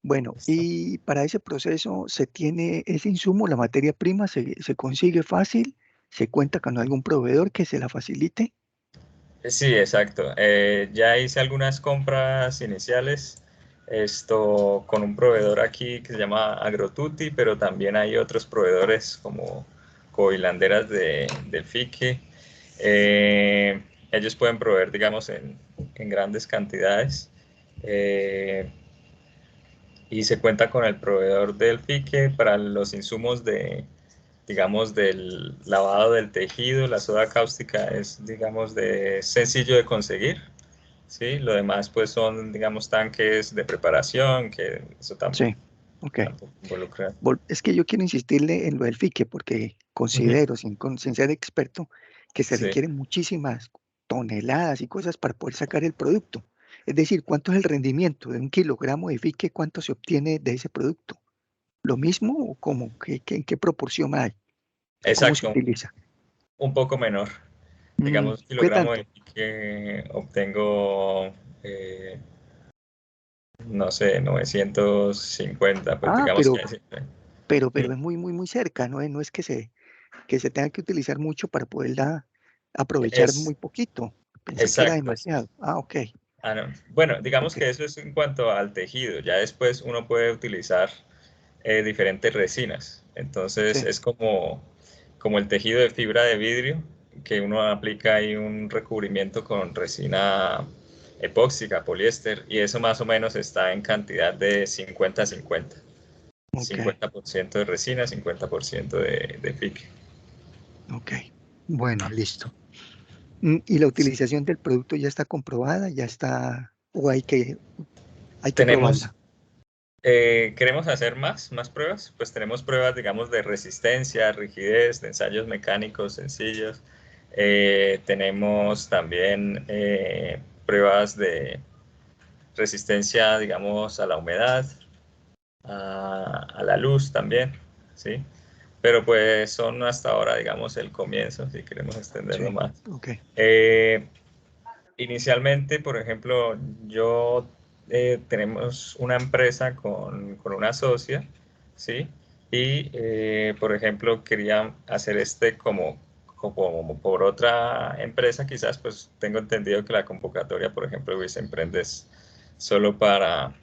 Bueno, ¿Listo? y para ese proceso se tiene ese insumo, la materia prima, se consigue fácil, se cuenta con algún proveedor que se la facilite. Sí, exacto. Ya hice algunas compras iniciales, esto con un proveedor aquí que se llama AgroTutti, pero también hay otros proveedores como cohilanderas del Fique. Eh, Ellos pueden proveer, digamos, en grandes cantidades. Eh, y se cuenta con el proveedor del Fique para los insumos de, digamos, del lavado del tejido. La soda cáustica es, digamos, de sencillo de conseguir, ¿sí? Lo demás, pues, son, digamos, tanques de preparación, que eso Sí, ok. tampoco involucra. Es que yo quiero insistirle en lo del FIQUE porque Ujú. considero, sin ser experto, que se Sí, requieren muchísimas toneladas y cosas para poder sacar el producto. Es decir, ¿cuánto es el rendimiento de 1 kilogramo de FIQUE? ¿Cuánto se obtiene de ese producto? ¿Lo mismo o cómo? ¿En qué proporción hay? ¿O cómo se exacto, utiliza? un poco menor. Digamos, un ¿Qué kilogramo de tanto? que obtengo, eh, no sé, 950, pues Ah, digamos que sí. pero es muy, muy, muy cerca, ¿no? No es que se tenga que utilizar mucho para poderla aprovechar Es muy poquito. Pensé que era exacto. demasiado. Ah, ok, Ah, no. Bueno, digamos ok. que eso es en cuanto al tejido. Ya después uno puede utilizar diferentes resinas. Entonces Sí, es como el tejido de fibra de vidrio, que uno aplica ahí un recubrimiento con resina epóxica, poliéster, y eso más o menos está en cantidad de 50-50. ok, 50% de resina, 50% de pique. ok. Bueno, listo. ¿Y la utilización del producto ya está comprobada? ¿Ya está? ¿O hay que Tenemos probarla? ¿Queremos hacer más pruebas? Pues tenemos pruebas, digamos, de resistencia, rigidez, de ensayos mecánicos sencillos. Tenemos también pruebas de resistencia, digamos, a la humedad, a la luz también, ¿sí? Pero pues son hasta ahora, digamos, el comienzo, si queremos extenderlo Sí, más. ok. Eh, Inicialmente, por ejemplo, yo tenemos una empresa con una socia, ¿sí? Y, por ejemplo, quería hacer como por otra empresa, quizás, pues tengo entendido que la convocatoria, por ejemplo, de Emprende es solo ¿para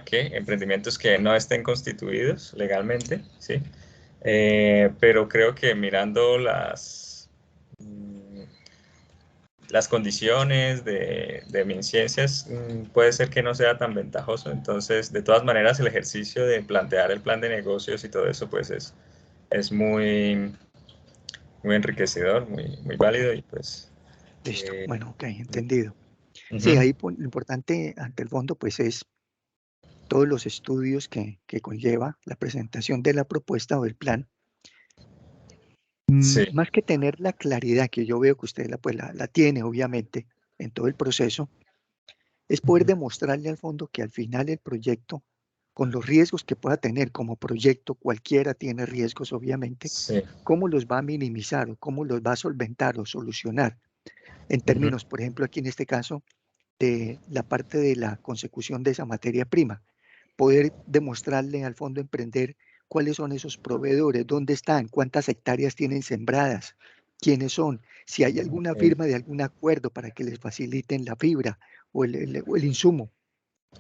qué? Emprendimientos que no estén constituidos legalmente, ¿sí? Pero creo que mirando las condiciones de MinCiencias, puede ser que no sea tan ventajoso. Entonces, de todas maneras, el ejercicio de plantear el plan de negocios y todo eso, pues es muy, muy enriquecedor, muy válido y pues... Listo. eh, Bueno, ok, entendido. Sí, ujú, ahí lo importante ante el fondo, pues es todos los estudios que conlleva la presentación de la propuesta o del plan. sí, Más que tener la claridad que yo veo que usted la tiene, obviamente, en todo el proceso, es poder ujú, demostrarle al fondo que al final el proyecto, con los riesgos que pueda tener como proyecto, cualquiera tiene riesgos, obviamente, sí, cómo los va a minimizar o cómo los va a solventar o solucionar en ujú, términos, por ejemplo, aquí en este caso, de la parte de la consecución de esa materia prima, poder demostrarle al fondo emprender cuáles son esos proveedores, dónde están, cuántas hectáreas tienen sembradas, quiénes son, si hay alguna ok, firma de algún acuerdo para que les faciliten la fibra o el insumo.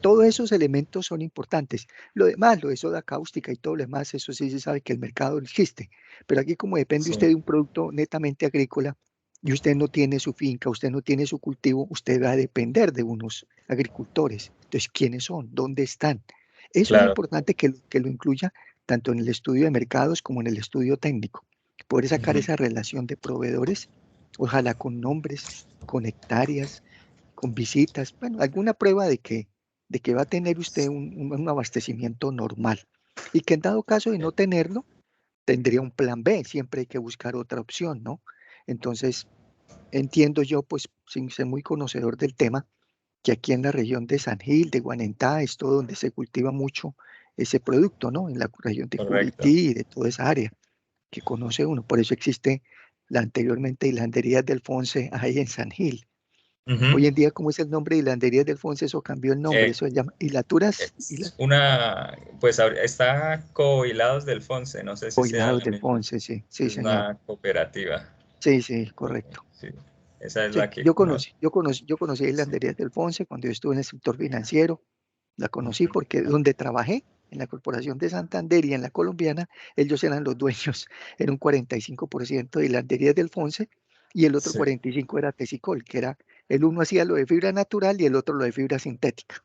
Todos esos elementos son importantes. Lo demás, lo de soda cáustica y todo lo demás, eso sí se sabe que el mercado existe. Pero aquí como depende sí, usted de un producto netamente agrícola y usted no tiene su finca, usted no tiene su cultivo, usted va a depender de unos agricultores. Entonces, ¿quiénes son? ¿Dónde están? Eso es claro, importante que lo incluya tanto en el estudio de mercados como en el estudio técnico. Poder sacar ujú, esa relación de proveedores, ojalá con nombres, con hectáreas, con visitas, bueno, alguna prueba de que va a tener usted un abastecimiento normal y que en dado caso de no ok, tenerlo, tendría un plan B, siempre hay que buscar otra opción, ¿no? Entonces, entiendo yo, pues, sin ser muy conocedor del tema, que aquí en la región de San Gil, de Guanentá, es todo donde se cultiva mucho ese producto, ¿no? En la región de correcto. Curití y de toda esa área que conoce uno. Por eso existe la anteriormente Hilandería de Alfonse ahí en San Gil. Ujú. Hoy en día, ¿cómo es el nombre de Hilanderías del Fonse? Eso cambió el nombre, Eh, eso se llama Hilaturas, es una, pues está Cohilados del Fonse, no sé si o sea Hilados la del misma. Fonse, sí, sí, Es señor. una cooperativa. Sí, sí, correcto. Sí, esa es Sí, la que conozco. yo conocí a Sí. Hilanderías del Fonse cuando yo estuve en el sector financiero. La conocí Ujú. porque donde trabajé, en la Corporación de Santander y en la colombiana, ellos eran los dueños, era un 45% de Hilanderías del Fonse y el otro Sí. 45% era Tesicol, que era, el uno hacía lo de fibra natural y el otro lo de fibra sintética.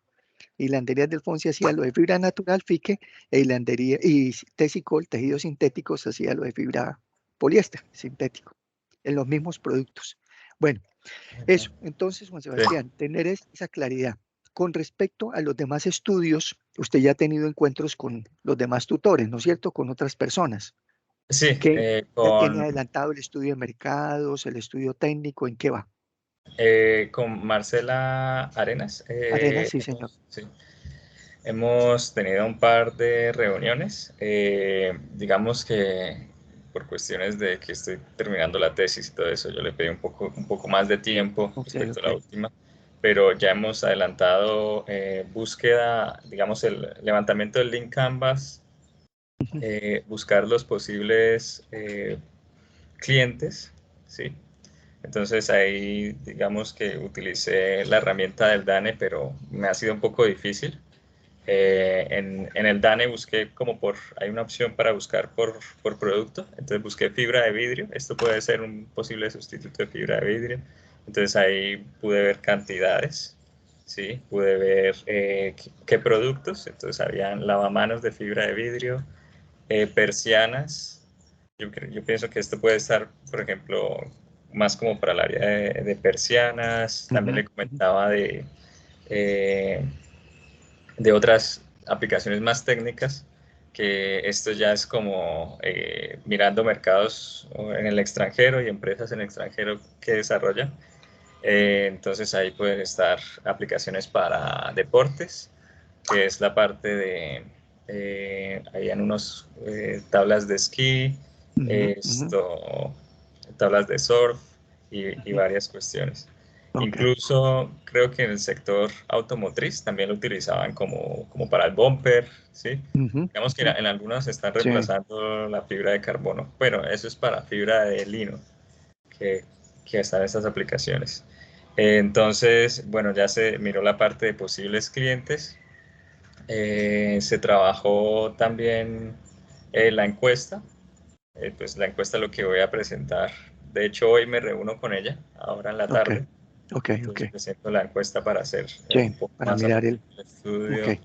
Hilanderías del Fonse hacía lo de fibra natural, fique, y Tesicol, tejidos sintéticos, hacía lo de fibra poliéster sintético, en los mismos productos. Bueno, eso, entonces, Juan Sí. Sebastián, tener esa claridad. Con respecto a los demás estudios, usted ya ha tenido encuentros con los demás tutores, ¿no es cierto? Con otras personas. Sí, ¿Qué ya tiene adelantado el estudio de mercados, el estudio técnico? ¿En qué va? con Marcela Arenas. Arenas, sí, señor. Sí, hemos tenido un par de reuniones. Digamos que por cuestiones de que estoy terminando la tesis y todo eso, yo le pedí un poco más de tiempo Ok, respecto a ok. la última, pero ya hemos adelantado búsqueda, digamos, el levantamiento del link Canvas, Ujú. buscar los posibles clientes, ¿sí? Entonces ahí digamos que utilicé la herramienta del DANE, pero me ha sido un poco difícil. En el DANE busqué hay una opción para buscar por producto, entonces busqué fibra de vidrio, esto puede ser un posible sustituto de fibra de vidrio, entonces ahí pude ver cantidades, ¿sí? Pude ver qué productos, entonces habían lavamanos de fibra de vidrio, persianas. Yo pienso que esto puede estar, por ejemplo, más como para el área de persianas. También Ujú, le ujú. comentaba eh, de otras aplicaciones más técnicas, que esto ya es como mirando mercados en el extranjero y empresas en el extranjero que desarrollan. Entonces ahí pueden estar aplicaciones para deportes, que es la parte de, habían unos tablas de esquí, Ujú, ujú. esto, tablas de surf y Ujú. varias cuestiones. Ok. Incluso creo que en el sector automotriz también lo utilizaban como para el bumper, ¿sí? Ujú, Digamos que ujú. en algunos están Sí. reemplazando la fibra de carbono. Bueno, eso es para fibra de lino, que, que están estas aplicaciones. Entonces, bueno, ya se miró la parte de posibles clientes. Se trabajó también la encuesta. Pues la encuesta es lo que voy a presentar. De hecho, hoy me reúno con ella, ahora en la Ok, tarde. ok, ok. Entonces presento la encuesta para hacer un Sí, poco para más a mirar fondo el. el Ok, estudio.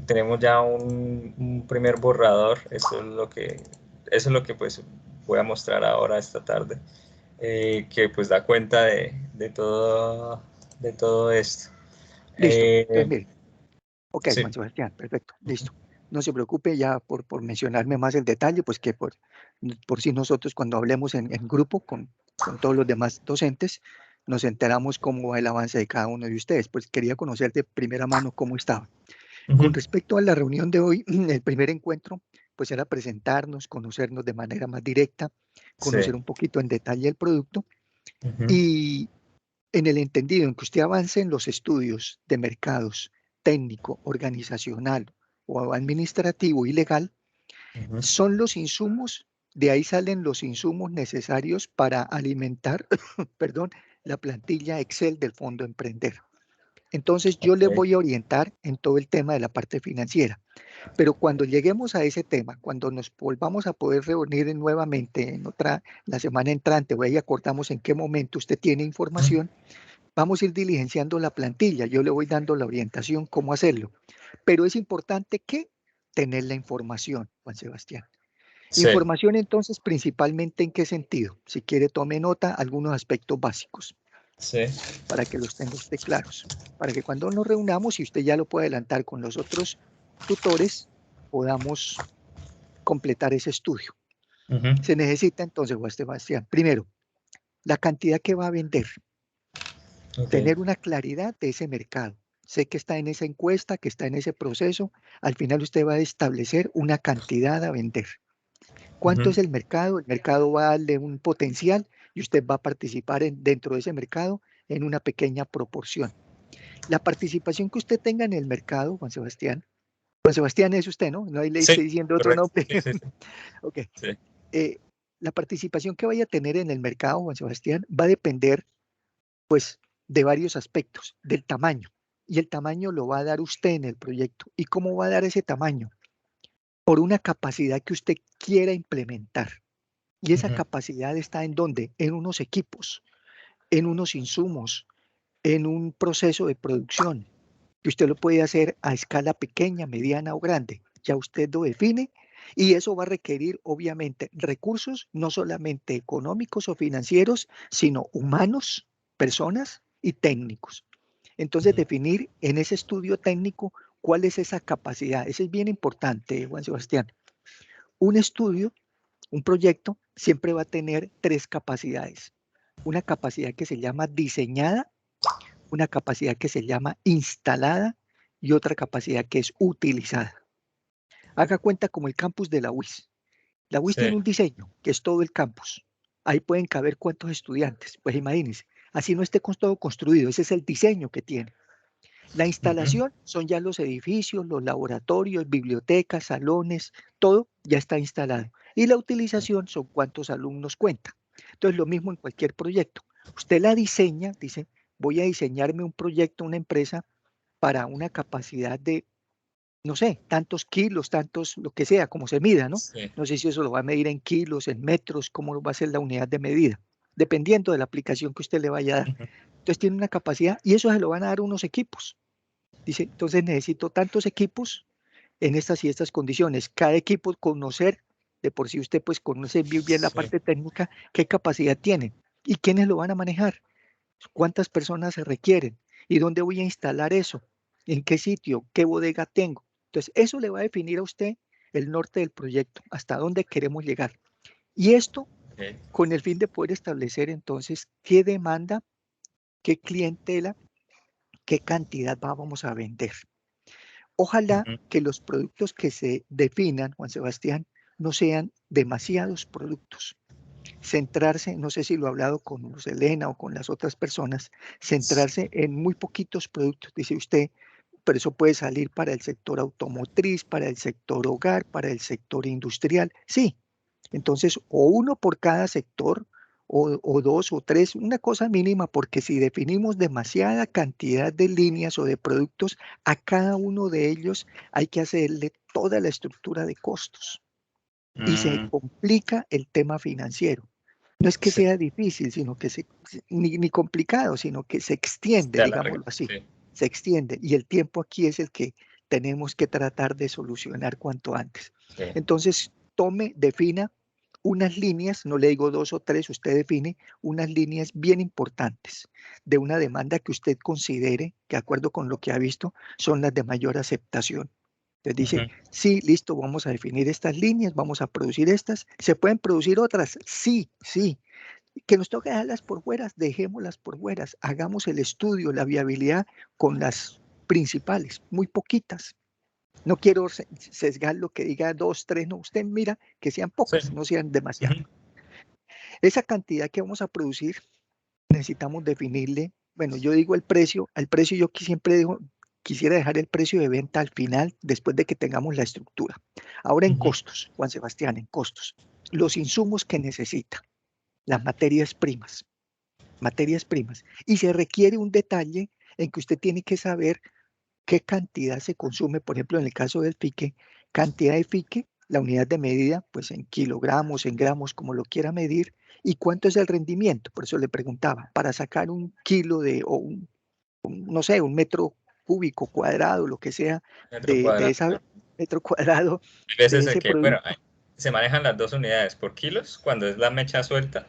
Tenemos ya un primer borrador. Eso es lo que pues voy a mostrar ahora esta tarde, que pues da cuenta de todo esto. listo. Entonces, Eh, mire. Ok, sí. Juan Sebastián, perfecto, listo. No se preocupe ya por mencionarme más el detalle, pues que por si nosotros cuando hablemos en grupo con todos los demás docentes, nos enteramos cómo va el avance de cada uno de ustedes. Pues quería conocer de primera mano cómo estaba. Con Ujú. respecto a la reunión de hoy, el primer encuentro, pues era presentarnos, conocernos de manera más directa, Sí. conocer un poquito en detalle el producto Ujú. y en el entendido en que usted avance en los estudios de mercados técnico, organizacional o administrativo y legal, Ujú. son los insumos, de ahí salen los insumos necesarios para alimentar, perdón, la plantilla Excel del Fondo Emprender. Entonces yo les Ok. voy a orientar en todo el tema de la parte financiera, pero cuando lleguemos a ese tema, cuando nos volvamos a poder reunir nuevamente en la semana entrante, o ahí acordamos en qué momento usted tiene Ujú. información, vamos a ir diligenciando la plantilla, yo le voy dando la orientación cómo hacerlo, pero es importante que tener la información, Juan Sebastián. Sí. Información entonces principalmente en qué sentido. Si quiere tome nota algunos aspectos básicos Sí. para que los tenga usted claros, para que cuando nos reunamos y usted ya lo puede adelantar con los otros tutores, podamos completar ese estudio. Ujú. Se necesita entonces, Juan Sebastián, primero, la cantidad que va a vender. Ok. Tener una claridad de ese mercado. Sé que está en esa encuesta, que está en ese proceso. Al final usted va a establecer una cantidad a vender. ¿Cuánto Ujú. es el mercado? El mercado va a darle un potencial y usted va a participar dentro de ese mercado en una pequeña proporción. La participación que usted tenga en el mercado, Juan Sebastián es usted, ¿no? No ahí le estoy Sí, diciendo otro correcto. nombre. Sí, sí, sí. Ok. Sí. La participación que vaya a tener en el mercado, Juan Sebastián, va a depender, pues, de varios aspectos, del tamaño. Y el tamaño lo va a dar usted en el proyecto. ¿Y cómo va a dar ese tamaño? Por una capacidad que usted quiera implementar. Y esa capacidad está ¿en dónde? En unos equipos, en unos insumos, en un proceso de producción, que usted lo puede hacer a escala pequeña, mediana o grande. Ya usted lo define y eso va a requerir, obviamente, recursos no solamente económicos o financieros, sino humanos, personas y técnicos. Entonces, definir en ese estudio técnico cuál es esa capacidad. Eso es bien importante, Juan Sebastián. Un estudio, un proyecto, siempre va a tener tres capacidades. Una capacidad que se llama diseñada, una capacidad que se llama instalada y otra capacidad que es utilizada. Haga cuenta como el campus de la UIS. La UIS tiene Sí. un diseño que es todo el campus. Ahí pueden caber cuántos estudiantes. Pues imagínense, así no esté todo construido, ese es el diseño que tiene. La instalación son ya los edificios, los laboratorios, bibliotecas, salones, todo ya está instalado. Y la utilización son cuántos alumnos cuenta. Entonces, lo mismo en cualquier proyecto. Usted la diseña, dice, voy a diseñarme un proyecto, una empresa para una capacidad de, no sé, tantos kilos, tantos, lo que sea, como se mida, ¿no? Sí. No sé si eso lo va a medir en kilos, en metros, cómo va a ser la unidad de medida, dependiendo de la aplicación que usted le vaya a dar. Entonces tiene una capacidad y eso se lo van a dar unos equipos. Dice, entonces necesito tantos equipos en estas y estas condiciones. Cada equipo conocer, de por sí usted pues conoce bien, bien la Sí. parte técnica, qué capacidad tiene y quiénes lo van a manejar, cuántas personas se requieren y dónde voy a instalar eso, en qué sitio, qué bodega tengo. Entonces eso le va a definir a usted el norte del proyecto, hasta dónde queremos llegar. Y esto Okay. con el fin de poder establecer entonces qué demanda, qué clientela, qué cantidad vamos a vender. Ojalá que los productos que se definan, Juan Sebastián, no sean demasiados productos. Centrarse, no sé si lo he hablado con Luz Elena o con las otras personas, centrarse en muy poquitos productos, dice usted, pero eso puede salir para el sector automotriz, para el sector hogar, para el sector industrial. Sí, entonces o uno por cada sector o dos o tres, una cosa mínima, porque si definimos demasiada cantidad de líneas o de productos, a cada uno de ellos hay que hacerle toda la estructura de costos y se complica el tema financiero. No es que Sí. sea difícil, sino que ni complicado, sino que se extiende, Se alarga. digámoslo así, Sí. se extiende y el tiempo aquí es el que tenemos que tratar de solucionar cuanto antes. Sí. Entonces, defina unas líneas, no le digo dos o tres, usted define unas líneas bien importantes de una demanda que usted considere, que de acuerdo con lo que ha visto, son las de mayor aceptación. Entonces dice, sí, listo, vamos a definir estas líneas, vamos a producir estas. ¿Se pueden producir otras? Sí, sí. Que nos toca dejarlas por fuera, dejémoslas por fuera. Hagamos el estudio, la viabilidad con las principales, muy poquitas. No quiero sesgar lo que diga dos, tres, no. Usted mira que sean Sí. pocas, no sean demasiadas. Esa cantidad que vamos a producir, necesitamos definirle, bueno, yo digo el precio yo siempre digo, quisiera dejar el precio de venta al final, después de que tengamos la estructura. Ahora en costos, Juan Sebastián, en costos. Los insumos que necesita, las materias primas. Y se requiere un detalle en que usted tiene que saber qué cantidad se consume, por ejemplo, en el caso del fique, cantidad de fique, la unidad de medida, pues en kilogramos, en gramos, como lo quiera medir, y cuánto es el rendimiento. Por eso le preguntaba, para sacar un kilo no sé, un metro cúbico, cuadrado, lo que sea, Metro de cuadrado. ese metro cuadrado Hay de veces en ese que, bueno, producto. se manejan las dos unidades por kilos cuando es la mecha suelta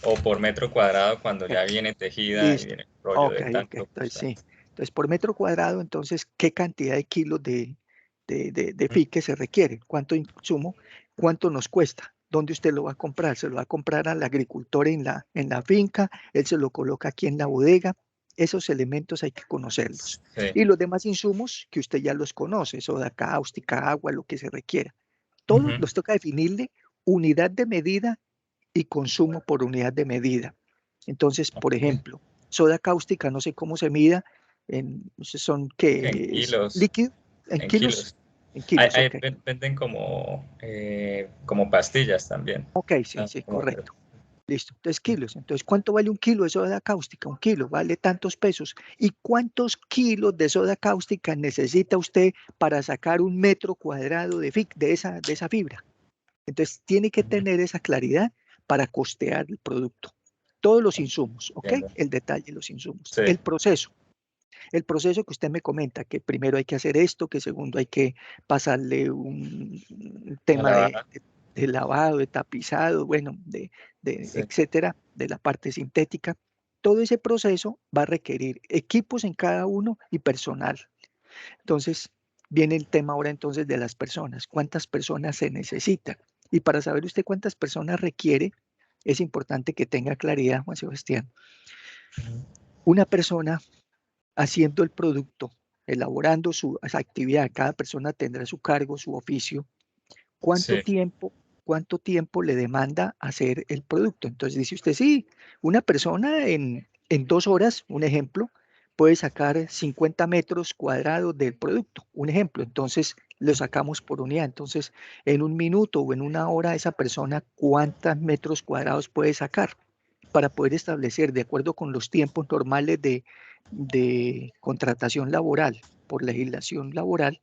o por metro cuadrado cuando Ok, ya viene tejida y listo. viene el rollo Ok, de ok. tanto. Entonces, sí. Entonces, por metro cuadrado, entonces, ¿qué cantidad de kilos de fique se requiere? ¿Cuánto insumo? ¿Cuánto nos cuesta? ¿Dónde usted lo va a comprar? ¿Se lo va a comprar al agricultor en la finca? ¿Él se lo coloca aquí en la bodega? Esos elementos hay que conocerlos. Sí. Y los demás insumos que usted ya los conoce, soda cáustica, agua, lo que se requiera. Todos los toca definirle unidad de medida y consumo por unidad de medida. Entonces, por ejemplo, soda cáustica, no sé cómo se mida, son En que es kilos, líquido, en en kilos, kilos. en kilos, ok. Venden como pastillas también. Ok, sí, Ah, sí, como- correcto. Listo. Entonces, kilos. Entonces, ¿cuánto vale un kilo de soda cáustica? Un kilo vale tantos pesos. ¿Y cuántos kilos de soda cáustica necesita usted para sacar un metro cuadrado de esa fibra? Entonces, tiene que Ujú, tener esa claridad para costear el producto. Todos los insumos, ¿ok? entiendo. El detalle de los insumos. Sí, El proceso que usted me comenta, que primero hay que hacer esto, que segundo hay que pasarle un la tema lavada. de lavado, de tapizado, bueno, Sí. etcétera, de la parte sintética. Todo ese proceso va a requerir equipos en cada uno y personal. Entonces, viene el tema ahora entonces de las personas. ¿Cuántas personas se necesitan? Y para saber usted cuántas personas requiere, es importante que tenga claridad, Juan Sebastián. Ujú. Una persona haciendo el producto, elaborando su actividad, cada persona tendrá su cargo, su oficio, Sí, cuánto tiempo le demanda hacer el producto. Entonces dice usted, sí, una persona en 2 horas, un ejemplo, puede sacar 50 metros cuadrados del producto, un ejemplo. Entonces lo sacamos por unidad. Entonces, en un minuto o en una hora, esa persona, ¿cuántos metros cuadrados puede sacar? Para poder establecer, de acuerdo con los tiempos normales de contratación laboral por legislación laboral,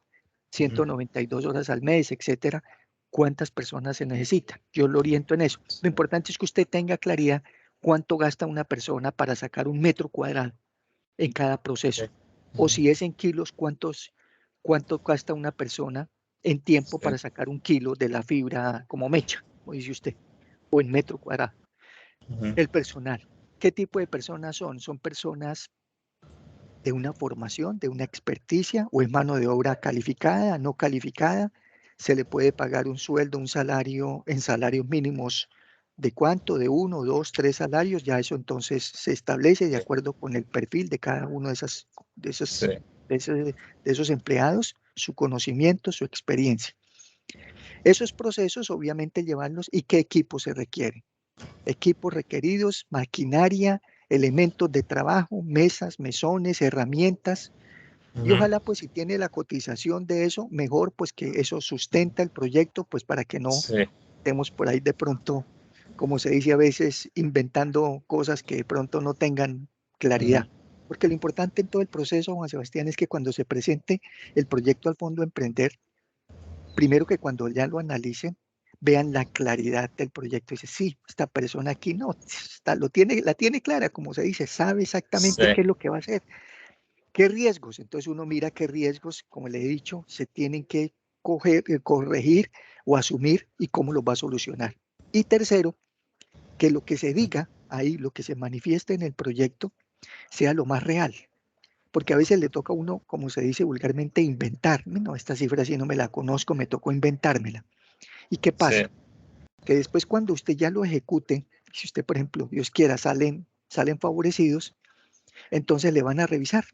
ujú, 192 horas al mes, etcétera, cuántas personas se necesitan. Yo lo oriento en eso. Lo sí, importante es que usted tenga claridad cuánto gasta una persona para sacar un metro cuadrado en cada proceso. ok, O ujú, si es en kilos, cuánto gasta una persona en tiempo sí, para sacar un kilo de la fibra como mecha, como dice usted, o en metro cuadrado. ujú, El personal. ¿Qué tipo de personas son? Son personas de una formación, de una experticia, o es mano de obra calificada, no calificada. Se le puede pagar un sueldo, un salario en salarios mínimos de cuánto, de 1, 2, 3 salarios. Ya eso entonces se establece de sí, acuerdo con el perfil de cada uno de sí, esos, de esos, de esos empleados, su conocimiento, su experiencia. Esos procesos obviamente llevarlos y qué equipo se requiere. Equipos requeridos, maquinaria, elementos de trabajo, mesas, mesones, herramientas. Y ujú, ojalá pues si tiene la cotización de eso, mejor pues que eso sustenta el proyecto, pues para que no sí, estemos por ahí de pronto, como se dice a veces, inventando cosas que de pronto no tengan ujú, claridad. Porque lo importante en todo el proceso, Juan Sebastián, es que cuando se presente el proyecto al Fondo Emprender, primero que cuando ya lo analicen, vean la claridad del proyecto. Dice, sí, esta persona aquí no, la tiene clara, como se dice, sabe exactamente sí, qué es lo que va a hacer. ¿Qué riesgos? Entonces uno mira qué riesgos, como le he dicho, se tienen que corregir o asumir y cómo los va a solucionar. Y tercero, que lo que se diga ahí, lo que se manifieste en el proyecto, sea lo más real. Porque a veces le toca a uno, como se dice vulgarmente, inventar. No, esta cifra sí no me la conozco, me tocó inventármela. ¿Y qué sí, pasa? Que después cuando usted ya lo ejecute, si usted, por ejemplo, Dios quiera, salen favorecidos, entonces le van a revisar.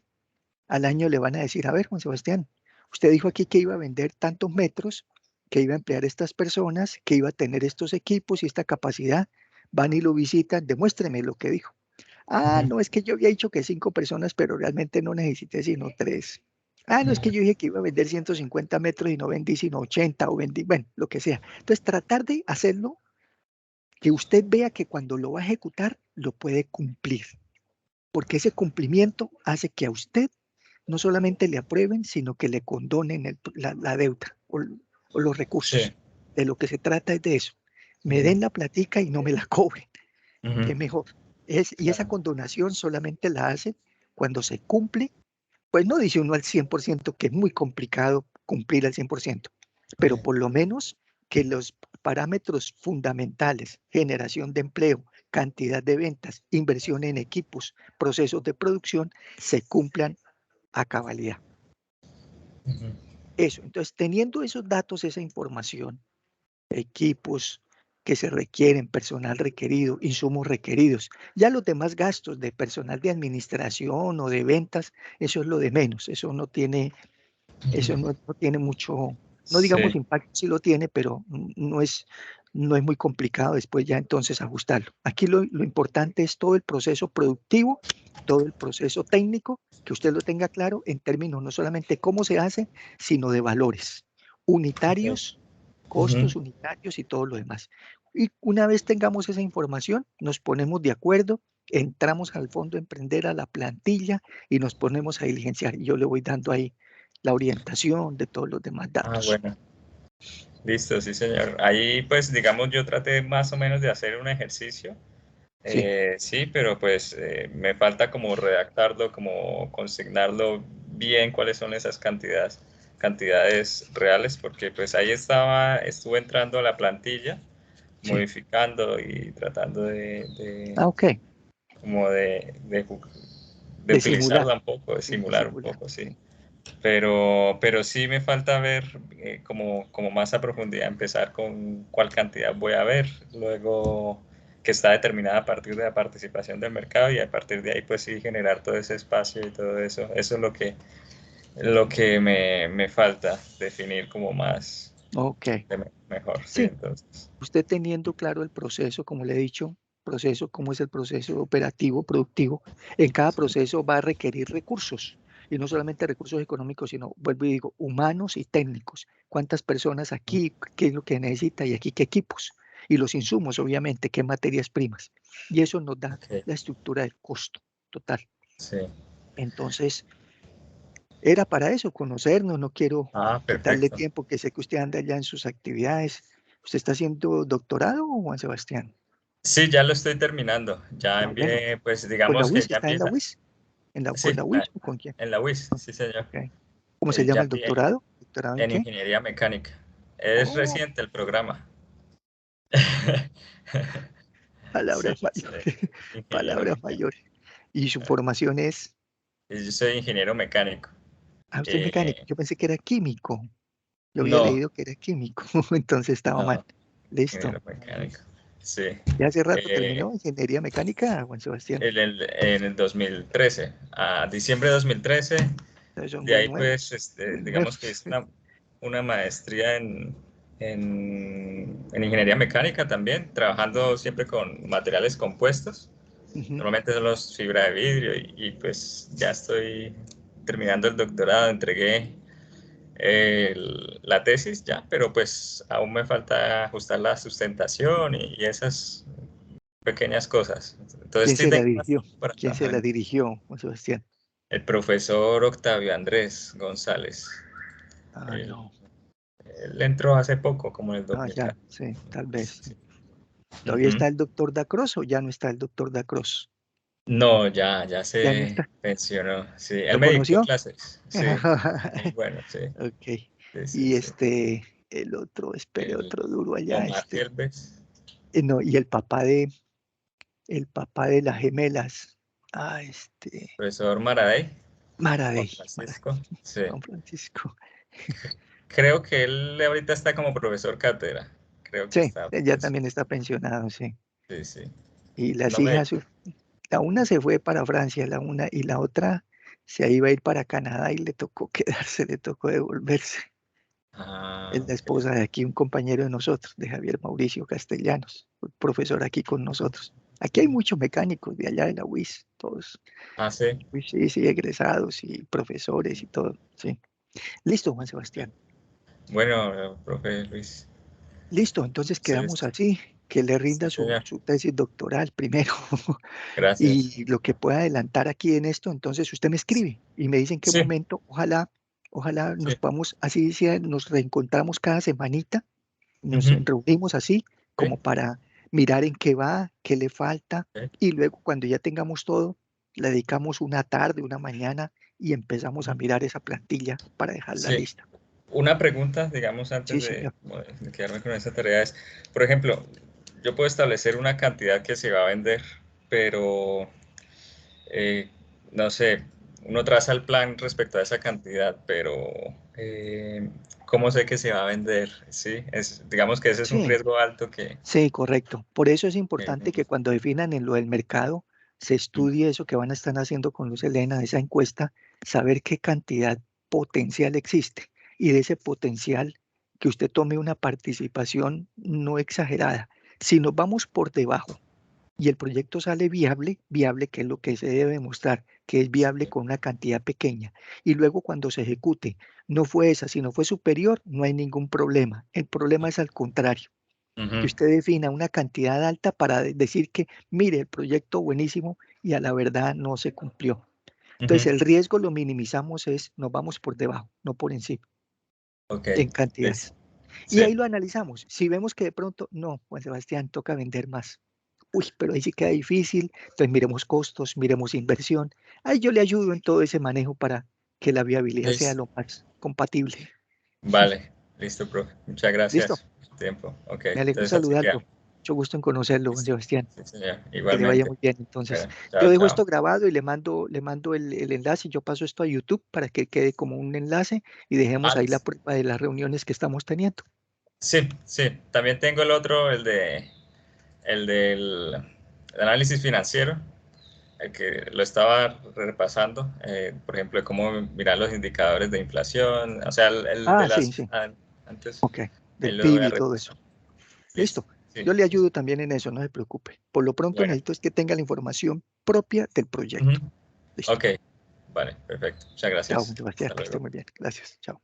Al año le van a decir, a ver, Juan Sebastián, usted dijo aquí que iba a vender tantos metros, que iba a emplear estas personas, que iba a tener estos equipos y esta capacidad. Van y lo visitan, demuéstreme lo que dijo. Ah, ujú, no, es que yo había dicho que 5 personas, pero realmente no necesité sino 3. Ah, no, es que ujú, yo dije que iba a vender 150 metros y no vendí sino 80 o vendí, bueno, lo que sea. Entonces, tratar de hacerlo que usted vea que cuando lo va a ejecutar, lo puede cumplir, porque ese cumplimiento hace que a usted no solamente le aprueben, sino que le condonen la deuda o los sí, recursos. De lo que se trata es de eso. Me ujú, den la platica y no me la cobren, ujú, es mejor. Y esa claro, condonación solamente la hace cuando se cumple, pues no dice uno al 100%, que es muy complicado cumplir al 100%, pero sí, por lo menos que los parámetros fundamentales, generación de empleo, cantidad de ventas, inversión en equipos, procesos de producción, se cumplan a cabalidad. ujú, Eso, entonces teniendo esos datos, esa información, equipos que se requieren, personal requerido, insumos requeridos, ya los demás gastos de personal de administración o de ventas, eso es lo de menos, eso ujú, no tiene mucho, no digamos sí, impacto, sí lo tiene, pero no es, no es muy complicado después ya entonces ajustarlo. Aquí lo importante es todo el proceso productivo, todo el proceso técnico, que usted lo tenga claro en términos no solamente cómo se hace, sino de valores Ok. unitarios, Ujú. costos unitarios y todo lo demás. Y una vez tengamos esa información, nos ponemos de acuerdo, entramos al fondo emprender, a la plantilla y nos ponemos a diligenciar. Y yo le voy dando ahí la orientación de todos los demás Ah, datos. bueno. Listo, sí, señor. Ahí, pues, digamos, yo traté más o menos de hacer un ejercicio. Sí, Sí, pero pues me falta como redactarlo, como consignarlo bien cuáles son esas cantidades reales, porque pues ahí estuve entrando a la plantilla, sí. modificando y tratando Ah, ok. como de De simular, utilizarla un poco, de sí, de simular un simular, poco, sí. sí. Pero sí me falta ver como más a profundidad, empezar con cuál cantidad voy a ver, luego que está determinada a partir de la participación del mercado y a partir de ahí pues sí generar todo ese espacio y todo eso. Eso es lo que me falta definir como más Ok, mejor, sí, sí, entonces. usted teniendo claro el proceso, como le he dicho, proceso, cómo es el proceso operativo, productivo, en cada Sí, proceso va a requerir recursos, y no solamente recursos económicos, sino, vuelvo y digo, humanos y técnicos. ¿Cuántas personas aquí? ¿Qué es lo que necesita? Y aquí, ¿qué equipos? Y los insumos, obviamente, ¿qué materias primas? Y eso nos da ok, la estructura del costo total. sí. Entonces, era para eso, conocernos, no quiero Ah, quitarle perfecto. tiempo, que sé que usted anda ya en sus actividades. ¿Usted está haciendo doctorado, Juan Sebastián? Sí, ya lo estoy terminando. Ya Ah, bueno, envié, pues ¿con la digamos que UIS? ya ¿Está en la empieza. UIS? ¿Con Sí, la UIS o con quién? en la UIS, sí, señor. Ok. ¿Cómo se llama Ya el envié doctorado? ¿Doctorado en en qué? ingeniería mecánica. Es Oh, reciente el programa. Sí, palabras sí, mayores, ingeniero palabras mecánico. mayores. Y su formación es, Y yo soy ingeniero mecánico. usted es mecánico. Eh, Yo pensé que era químico. Yo había no, leído que era químico, entonces estaba mal. no, Listo. ingeniero mecánico. Sí. ¿Ya hace rato Eh, terminó ingeniería mecánica, Juan Sebastián? en el 2013, a diciembre de 2013, Eso es de muy ahí nuevo, pues, muy nuevo. digamos que hice una maestría en ingeniería mecánica también, trabajando siempre con materiales compuestos. Ujú. Normalmente son los fibra de vidrio pues ya estoy terminando el doctorado, entregué la tesis ya, pero pues aún me falta ajustar la sustentación y esas pequeñas cosas. Entonces ¿Quién estoy se la teniendo más dirigió? tiempo para ¿Quién se trabajar la en dirigió, Juan Sebastián? el profesor Octavio Andrés González. Ah, Él, no. él entró hace poco, como en el Ah, ya, 2014. sí, tal Sí, vez. sí. ¿Todavía Ujú. está el doctor Dacros o ya no está el doctor Dacros? No, ya Ya no se está. pensionó. Sí, él ¿Lo me dictó conoció? clases. Sí, muy bueno, sí. Ok. Sí, sí, Y sí. el otro, espere, El otro duro allá, Omar Gelbes, no, y el papá de las gemelas. Ah, profesor Maradei, Juan Maradei, Francisco. Sí. Juan Francisco. Creo que él ahorita está como profesor cátedra. Creo que Sí, está ya también está pensionado, sí. Sí, sí. Y las No me. hijas, la una se fue para Francia, la una, y la otra se iba a ir para Canadá y le tocó quedarse, le tocó devolverse. Ah, Es la ok. esposa de aquí, un compañero de nosotros, de Javier Mauricio Castellanos, profesor aquí con nosotros. Aquí hay muchos mecánicos de allá de la UIS, todos, Ah, sí. sí, sí, egresados y profesores y todo, sí. Listo, Juan Sebastián. Bueno, profe Luis. Listo, entonces Sí, quedamos así, que le sí, rinda señor. su tesis doctoral primero. Gracias. Y lo que pueda adelantar aquí en esto, entonces usted me escribe y me dice en qué Sí, momento, ojalá nos sí. podamos, así sea, nos reencontramos cada semanita, nos Ujú, reunimos así sí, como para mirar en qué va, qué le falta, ok, y luego cuando ya tengamos todo, le dedicamos una tarde, una mañana y empezamos a ujú. mirar esa plantilla para dejarla Sí. lista. Una pregunta, digamos, Sí, antes señor. de quedarme con esa tarea es, por ejemplo, yo puedo establecer una cantidad que se va a vender, pero eh, no sé, uno traza el plan respecto a esa cantidad, pero eh, ¿cómo sé que se va a vender? Sí, digamos que ese es un Sí, riesgo alto que. sí, correcto. Por eso es que- importante que cuando definan en lo del mercado, se estudie eso que van a estar haciendo con Luz Elena, esa encuesta, saber qué cantidad potencial existe y de ese potencial que usted tome una participación no exagerada. Si nos vamos por debajo y el proyecto sale viable, viable que es lo que se debe demostrar, que es viable con una cantidad pequeña, y luego cuando se ejecute no fue esa, sino fue superior, no hay ningún problema. El problema es al contrario, que usted defina una cantidad alta para decir que, mire, el proyecto buenísimo y a la verdad no se cumplió. Entonces el riesgo lo minimizamos, nos vamos por debajo, no por encima, Ok, en cantidades. Y sí. ahí lo analizamos. Si vemos que de pronto, no, Juan Sebastián, toca vender más. Uy, pero ahí sí queda difícil. Entonces miremos costos, miremos inversión. Ahí yo le ayudo en todo ese manejo para que la viabilidad sea Listo. lo más compatible. Vale, listo, profe. Muchas ¿Listo? gracias por su tiempo. Ok, Me alegro entonces así saludarlo. queda. Mucho gusto en conocerlo, Juan Listo. Sebastián. Sí, señor. Que le vaya Igualmente. muy bien. Entonces, Bueno, yo chao, dejo chao. esto grabado y le mando el enlace. Yo paso esto a YouTube para que quede como un enlace y dejemos Ah, ahí la prueba de las reuniones que estamos teniendo. sí, sí. También tengo el otro, el del análisis financiero, el que lo estaba repasando, por ejemplo, de cómo mirar los indicadores de inflación, o sea, el de Ah, sí, las sí. antes, Ok. ahí Del lo voy PIB a y todo eso. repasar. Listo. Listo. Sí, Yo le sí, sí. ayudo también en eso, no se preocupe. Por lo pronto Bueno. necesito es que tenga la información propia del Ujú. proyecto. Listo. Ok, vale, perfecto. Muchas Chao, gracias. Sebastián, Hasta que esté luego. muy bien. Gracias. Chao.